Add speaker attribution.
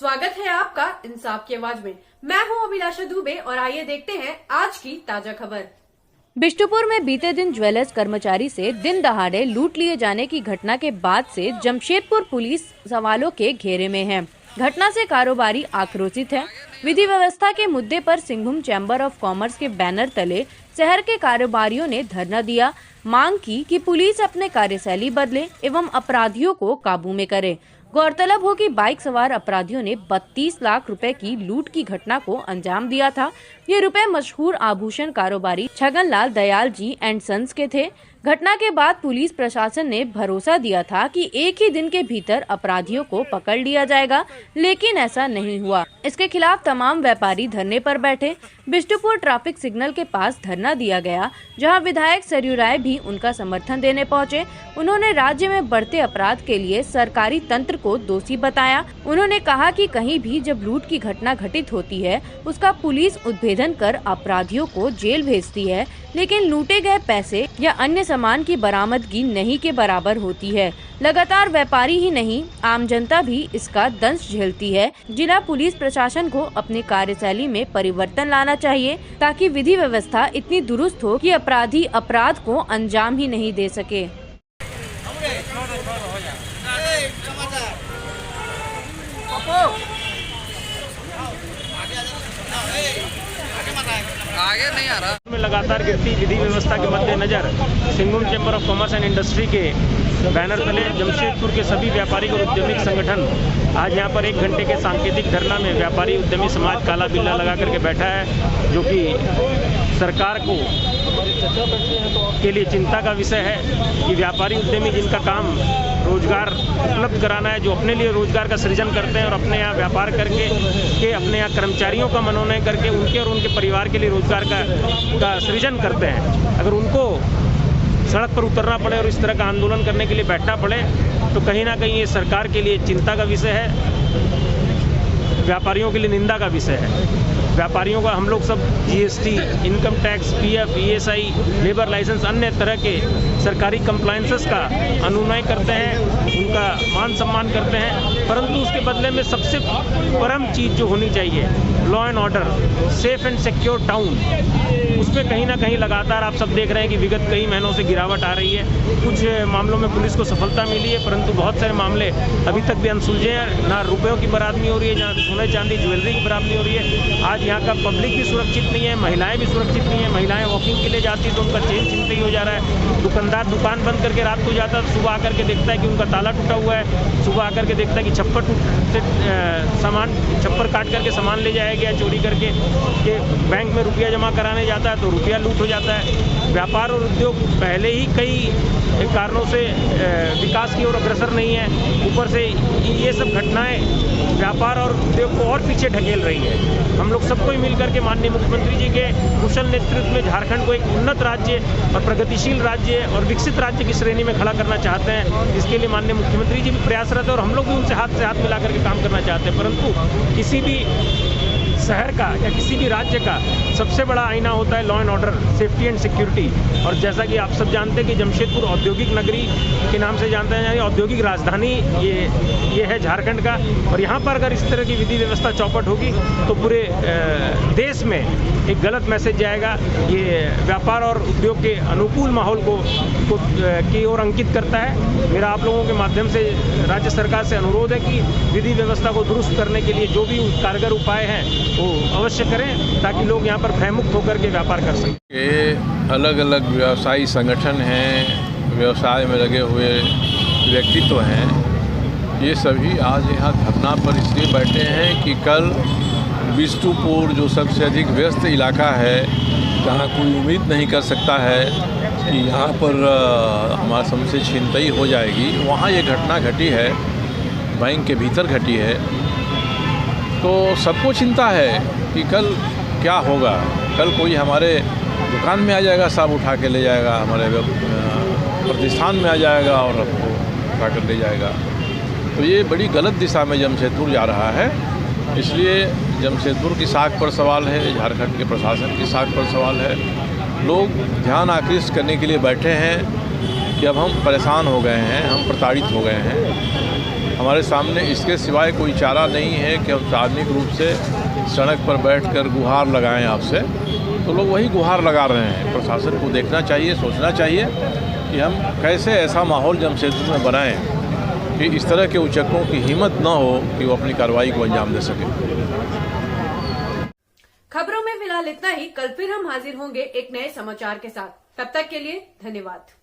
Speaker 1: स्वागत है आपका इंसाफ की आवाज में। मैं हूं अभिलाषा दुबे और आइए देखते हैं आज की ताजा खबर।
Speaker 2: बिष्टुपुर में बीते दिन ज्वेलर्स कर्मचारी से दिन दहाड़े लूट लिए जाने की घटना के बाद से जमशेदपुर पुलिस सवालों के घेरे में है। घटना से कारोबारी आक्रोशित है। विधि व्यवस्था के मुद्दे पर सिंघभूम चैम्बर ऑफ कॉमर्स के बैनर तले शहर के कारोबारियों ने धरना दिया। मांग की कि पुलिस अपने कार्यशैली बदले एवं अपराधियों को काबू में करे। गौरतलब हो कि बाइक सवार अपराधियों ने 32 लाख रुपए की लूट की घटना को अंजाम दिया था। ये रुपए मशहूर आभूषण कारोबारी छगनलाल दयाल जी एंड सन्स के थे। घटना के बाद पुलिस प्रशासन ने भरोसा दिया था कि एक ही दिन के भीतर अपराधियों को पकड़ लिया जाएगा, लेकिन ऐसा नहीं हुआ। इसके खिलाफ तमाम व्यापारी धरने पर बैठे। बिष्टुपुर ट्रैफिक सिग्नल के पास धरना दिया गया, जहां विधायक सरयू राय भी उनका समर्थन देने पहुंचे। उन्होंने राज्य में बढ़ते अपराध के लिए सरकारी तंत्र को दोषी बताया। उन्होंने कहा कि कहीं भी जब लूट की घटना घटित होती है, उसका पुलिस उद्भेदन कर अपराधियों को जेल भेजती है, लेकिन लूटे गए पैसे या अन्य सामान की बरामदगी नहीं के बराबर होती है। लगातार व्यापारी ही नहीं, आम जनता भी इसका दंश झेलती है। जिला पुलिस प्रशासन को अपनी कार्यशैली में परिवर्तन लाना चाहिए, ताकि विधि व्यवस्था इतनी दुरुस्त हो कि अपराधी अपराध को अंजाम ही नहीं दे सके।
Speaker 3: आगे नहीं आ रहा।
Speaker 4: में लगातार गिरती विधि व्यवस्था के मद्देनजर Singhbhum chamber of commerce and industry के बैनर तले जमशेदपुर के सभी व्यापारिक और उद्यमिक संगठन आज यहाँ पर 1 घंटे के सांकेतिक धरना में व्यापारी उद्यमी समाज काला बिल्ला लगा करके बैठा है, जो कि सरकार को के लिए चिंता का विषय है कि व्यापारी उद्यमी जिनका काम रोजगार उपलब्ध कराना है, जो अपने लिए रोजगार का सृजन करते हैं और अपने यहाँ व्यापार करके अपने यहाँ कर्मचारियों का मनोनयन करके उनके और उनके परिवार के लिए रोजगार का सृजन करते हैं, अगर उनको सड़क पर उतरना पड़े और इस तरह का आंदोलन करने के लिए बैठना पड़े, तो कहीं ना कहीं ये सरकार के लिए चिंता का विषय है, व्यापारियों के लिए निंदा का विषय है। व्यापारियों का हम लोग सब GST, income tax, PF, ESI, labour licence, अन्य तरह के सरकारी कंप्लायंसेस का अनुनय करते हैं, उनका मान सम्मान करते हैं, परंतु उसके बदले में सबसे परम चीज़ जो होनी चाहिए, law and order, safe and secure town, उसमें कहीं ना कहीं लगातार आप सब देख रहे हैं कि विगत कई महीनों से गिरावट आ रही है। कुछ मामलों में पुलिस को सफलता मिली है, परंतु बहुत सारे मामले अभी तक भी अनसुलझे हैं। ना रुपयों की बरामदगी हो रही है, जहाँ सोने चांदी ज्वेलरी की बरामदगी हो रही है। आज यहाँ का पब्लिक भी सुरक्षित नहीं है, महिलाएं भी सुरक्षित नहीं है। महिलाएं वॉकिंग के लिए जाती तो उनका चेन छिनते ही हो जा रहा है। दुकानदार दुकान बंद करके रात को जाता है, सुबह आकर के देखता है कि उनका ताला टूटा हुआ है। सुबह आकर के देखता है कि छप्पर काट करके सामान ले जाया गया चोरी करके, कि बैंक में रुपया जमा कराने जाता है तो रुपया लूट हो जाता है। व्यापार और उद्योग पहले ही कई कारणों से विकास की ओर अग्रसर नहीं है, ऊपर से ये सब घटनाएं व्यापार और उद्योग को और पीछे ढकेल रही है। हम लोग सबको ही मिलकर के माननीय मुख्यमंत्री जी के कुशल नेतृत्व में झारखंड को एक उन्नत राज्य और प्रगतिशील राज्य और विकसित राज्य की श्रेणी में खड़ा करना चाहते हैं। इसके लिए माननीय मुख्यमंत्री जी भी प्रयासरत है और हम लोग भी उनसे हाथ से हाथ मिला करके काम करना चाहते हैं। परंतु किसी भी शहर का या किसी भी राज्य का सबसे बड़ा आईना होता है law and order, safety and security. और जैसा कि आप सब जानते हैं कि जमशेदपुर औद्योगिक नगरी के नाम से जानते हैं, औद्योगिक राजधानी ये है झारखंड का। और यहाँ पर अगर इस तरह की विधि व्यवस्था चौपट होगी तो पूरे देश में एक गलत मैसेज जाएगा। ये व्यापार और उद्योग के अनुकूल माहौल की ओर अंकित करता है। मेरा आप लोगों के माध्यम से राज्य सरकार से अनुरोध है कि विधि व्यवस्था को दुरुस्त करने के लिए जो भी कारगर उपाय हैं वो अवश्य करें, ताकि लोग यहाँ पर भयमुक्त होकर के व्यापार कर सकें।
Speaker 5: ये अलग अलग व्यवसायी संगठन हैं, व्यवसाय में लगे हुए व्यक्तित्व हैं, ये सभी आज यहाँ धरना पर इसलिए बैठे हैं कि कल बिष्टुपुर जो सबसे अधिक व्यस्त इलाका है, जहाँ कोई उम्मीद नहीं कर सकता है कि यहाँ पर हमारे हमसे छिनतई हो जाएगी, वहाँ ये घटना घटी है, बैंक के भीतर घटी है। तो सबको चिंता है कि कल क्या होगा। कल कोई हमारे दुकान में आ जाएगा, सब उठा के ले जाएगा, हमारे प्रतिष्ठान में आ जाएगा और हमको उठा कर ले जाएगा। तो ये बड़ी गलत दिशा में जमशेदपुर जा रहा है। इसलिए जमशेदपुर की साख पर सवाल है, झारखंड के प्रशासन की साख पर सवाल है। लोग ध्यान आकृष्ट करने के लिए बैठे हैं कि अब हम परेशान हो गए हैं, हम प्रताड़ित हो गए हैं, हमारे सामने इसके सिवाय कोई चारा नहीं है कि हम सार्वजनिक रूप से सड़क पर बैठकर गुहार लगाएं आपसे। तो लोग वही गुहार लगा रहे हैं। प्रशासन को देखना चाहिए, सोचना चाहिए कि हम कैसे ऐसा माहौल जमशेदपुर में बनाएं कि इस तरह के उचक्कों की हिम्मत न हो कि वो अपनी कार्रवाई को अंजाम दे सके।
Speaker 1: खबरों में फिलहाल इतना ही। कल फिर हम हाजिर होंगे एक नए समाचार के साथ। तब तक के लिए धन्यवाद।